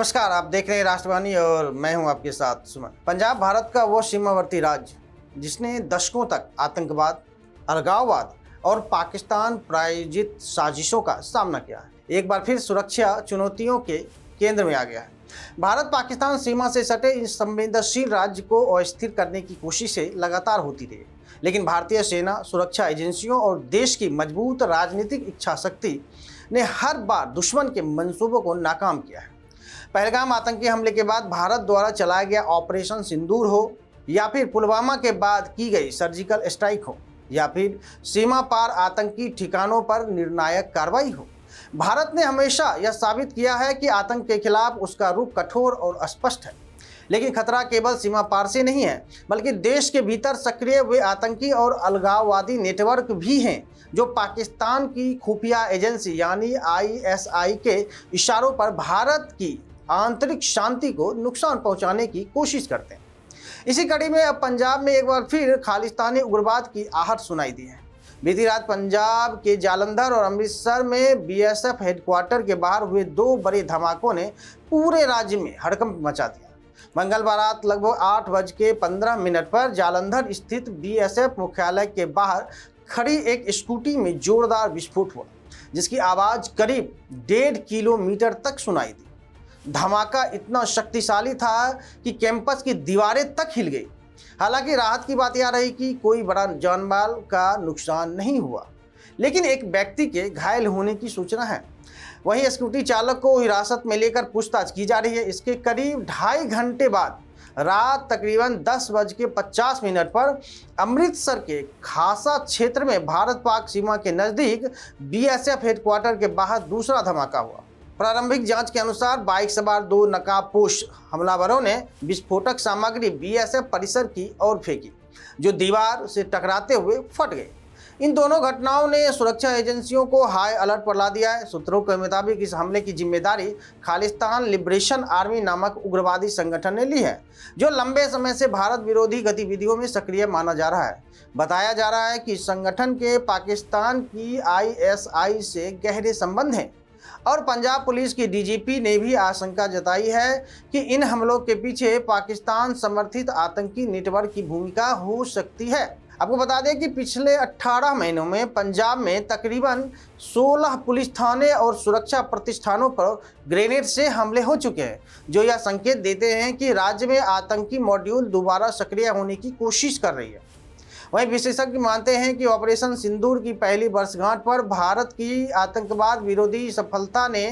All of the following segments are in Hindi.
नमस्कार, आप देख रहे हैं राष्ट्रवाणी और मैं हूं आपके साथ सुमन। पंजाब भारत का वो सीमावर्ती राज्य जिसने दशकों तक आतंकवाद, अलगाववाद और पाकिस्तान प्रायोजित साजिशों का सामना किया है। एक बार फिर सुरक्षा चुनौतियों के केंद्र में आ गया है। भारत पाकिस्तान सीमा से सटे इस संवेदनशील राज्य को अस्थिर करने की कोशिशें लगातार होती रही, लेकिन भारतीय सेना, सुरक्षा एजेंसियों और देश की मजबूत राजनीतिक इच्छा शक्ति ने हर बार दुश्मन के मंसूबों को नाकाम किया है। पहलगाम आतंकी हमले के बाद भारत द्वारा चलाया गया ऑपरेशन सिंदूर हो, या फिर पुलवामा के बाद की गई सर्जिकल स्ट्राइक हो, या फिर सीमा पार आतंकी ठिकानों पर निर्णायक कार्रवाई हो, भारत ने हमेशा यह साबित किया है कि आतंक के खिलाफ उसका रुख कठोर और स्पष्ट है। लेकिन खतरा केवल सीमा पार से नहीं है, बल्कि देश के भीतर सक्रिय हुए आतंकी और अलगाववादी नेटवर्क भी हैं, जो पाकिस्तान की खुफिया एजेंसी यानी आईएसआई के इशारों पर भारत की आंतरिक शांति को नुकसान पहुंचाने की कोशिश करते हैं। इसी कड़ी में अब पंजाब में एक बार फिर खालिस्तानी उग्रवाद की आहट सुनाई दी है। बीती रात पंजाब के जालंधर और अमृतसर में बीएसएफ हेडक्वार्टर के बाहर हुए दो बड़े धमाकों ने पूरे राज्य में हड़कंप मचा दिया। मंगलवार रात लगभग 8:15 पर जालंधर स्थित बीएसएफ मुख्यालय के बाहर खड़ी एक स्कूटी में जोरदार विस्फोट हुआ, जिसकी आवाज करीब 1.5 किलोमीटर तक सुनाई दी। धमाका इतना शक्तिशाली था कि कैंपस की दीवारें तक हिल गई। हालांकि राहत की बात यह रही कि कोई बड़ा जानमाल का नुकसान नहीं हुआ, लेकिन एक व्यक्ति के घायल होने की सूचना है। वहीं स्कूटी चालक को हिरासत में लेकर पूछताछ की जा रही है। इसके करीब 2.5 घंटे बाद रात तकरीबन 10:50 पर अमृतसर के खासा क्षेत्र में भारत पाक सीमा के नज़दीक बीएसएफ हेडक्वार्टर के बाहर दूसरा धमाका हुआ। प्रारंभिक जांच के अनुसार बाइक सवार 2 नकाबपोश हमलावरों ने विस्फोटक सामग्री बीएसएफ परिसर की ओर फेंकी, जो दीवार से टकराते हुए फट गई। इन दोनों घटनाओं ने सुरक्षा एजेंसियों को हाई अलर्ट पर ला दिया है। सूत्रों के मुताबिक इस हमले की जिम्मेदारी खालिस्तान लिबरेशन आर्मी नामक उग्रवादी संगठन ने ली है, जो लंबे समय से भारत विरोधी गतिविधियों में सक्रिय माना जा रहा है। बताया जा रहा है कि संगठन के पाकिस्तान की आईएसआई से गहरे संबंध हैं और पंजाब पुलिस की डीजीपी ने भी आशंका जताई है कि इन हमलों के पीछे पाकिस्तान समर्थित आतंकी नेटवर्क की भूमिका हो सकती है। आपको बता दें कि पिछले 18 महीनों में पंजाब में तकरीबन 16 पुलिस थाने और सुरक्षा प्रतिष्ठानों पर ग्रेनेड से हमले हो चुके हैं, जो यह संकेत देते हैं कि राज्य में आतंकी मॉड्यूल दोबारा सक्रिय होने की कोशिश कर रही है। वहीं विशेषज्ञ मानते हैं कि ऑपरेशन सिंदूर की पहली वर्षगांठ पर भारत की आतंकवाद विरोधी सफलता ने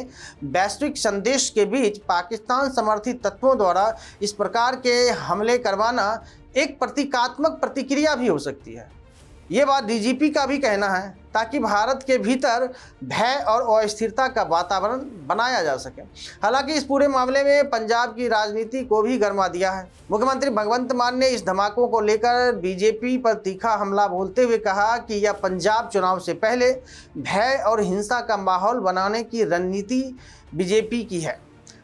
वैश्विक संदेश के बीच पाकिस्तान समर्थित तत्वों द्वारा इस प्रकार के हमले करवाना एक प्रतीकात्मक प्रतिक्रिया भी हो सकती है। ये बात डीजीपी का भी कहना है, ताकि भारत के भीतर भय और अस्थिरता का वातावरण बनाया जा सके। हालांकि इस पूरे मामले में पंजाब की राजनीति को भी गरमा दिया है। मुख्यमंत्री भगवंत मान ने इस धमाकों को लेकर बीजेपी पर तीखा हमला बोलते हुए कहा कि यह पंजाब चुनाव से पहले भय और हिंसा का माहौल बनाने की रणनीति बीजेपी की है।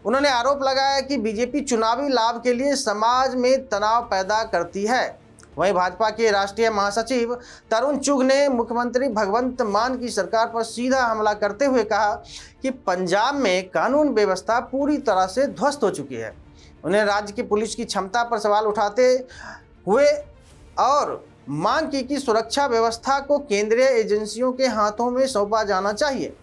उन्होंने आरोप लगाया कि बीजेपी चुनावी लाभ के लिए समाज में तनाव पैदा करती है। वहीं भाजपा के राष्ट्रीय महासचिव तरुण चुघ ने मुख्यमंत्री भगवंत मान की सरकार पर सीधा हमला करते हुए कहा कि पंजाब में कानून व्यवस्था पूरी तरह से ध्वस्त हो चुकी है। उन्हें राज्य की पुलिस की क्षमता पर सवाल उठाते हुए और मांग की कि सुरक्षा व्यवस्था को केंद्रीय एजेंसियों के हाथों में सौंपा जाना चाहिए।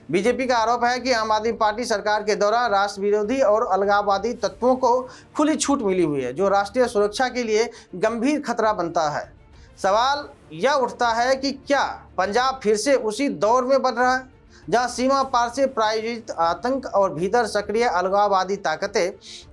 बीजेपी का आरोप है कि आम आदमी पार्टी सरकार के दौरान राष्ट्र विरोधी और अलगाववादी तत्वों को खुली छूट मिली हुई है, जो राष्ट्रीय सुरक्षा के लिए गंभीर खतरा बनता है। सवाल यह उठता है कि क्या पंजाब फिर से उसी दौर में बढ़ रहा है जहां सीमा पार से प्रायोजित आतंक और भीतर सक्रिय अलगाववादी ताकतें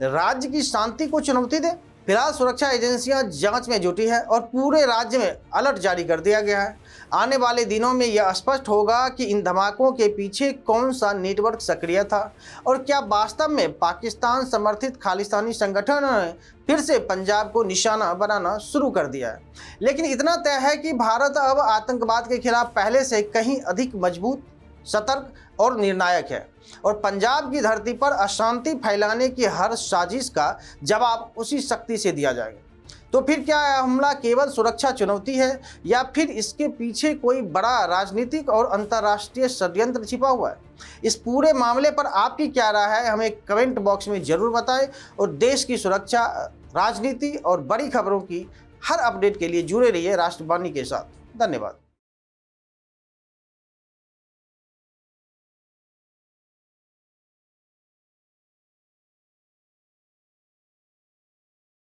राज्य की शांति को चुनौती दें। फिलहाल सुरक्षा एजेंसियां जांच में जुटी है और पूरे राज्य में अलर्ट जारी कर दिया गया है। आने वाले दिनों में यह स्पष्ट होगा कि इन धमाकों के पीछे कौन सा नेटवर्क सक्रिय था और क्या वास्तव में पाकिस्तान समर्थित खालिस्तानी संगठनों ने फिर से पंजाब को निशाना बनाना शुरू कर दिया है। लेकिन इतना तय है कि भारत अब आतंकवाद के खिलाफ पहले से कहीं अधिक मजबूत, सतर्क और निर्णायक है, और पंजाब की धरती पर अशांति फैलाने की हर साजिश का जवाब उसी शक्ति से दिया जाएगा। तो फिर क्या यह हमला केवल सुरक्षा चुनौती है या फिर इसके पीछे कोई बड़ा राजनीतिक और अंतर्राष्ट्रीय षड्यंत्र छिपा हुआ है? इस पूरे मामले पर आपकी क्या राय है, हमें कमेंट बॉक्स में जरूर बताएं। और देश की सुरक्षा, राजनीति और बड़ी खबरों की हर अपडेट के लिए जुड़े रहिए राष्ट्रवाणी के साथ। धन्यवाद।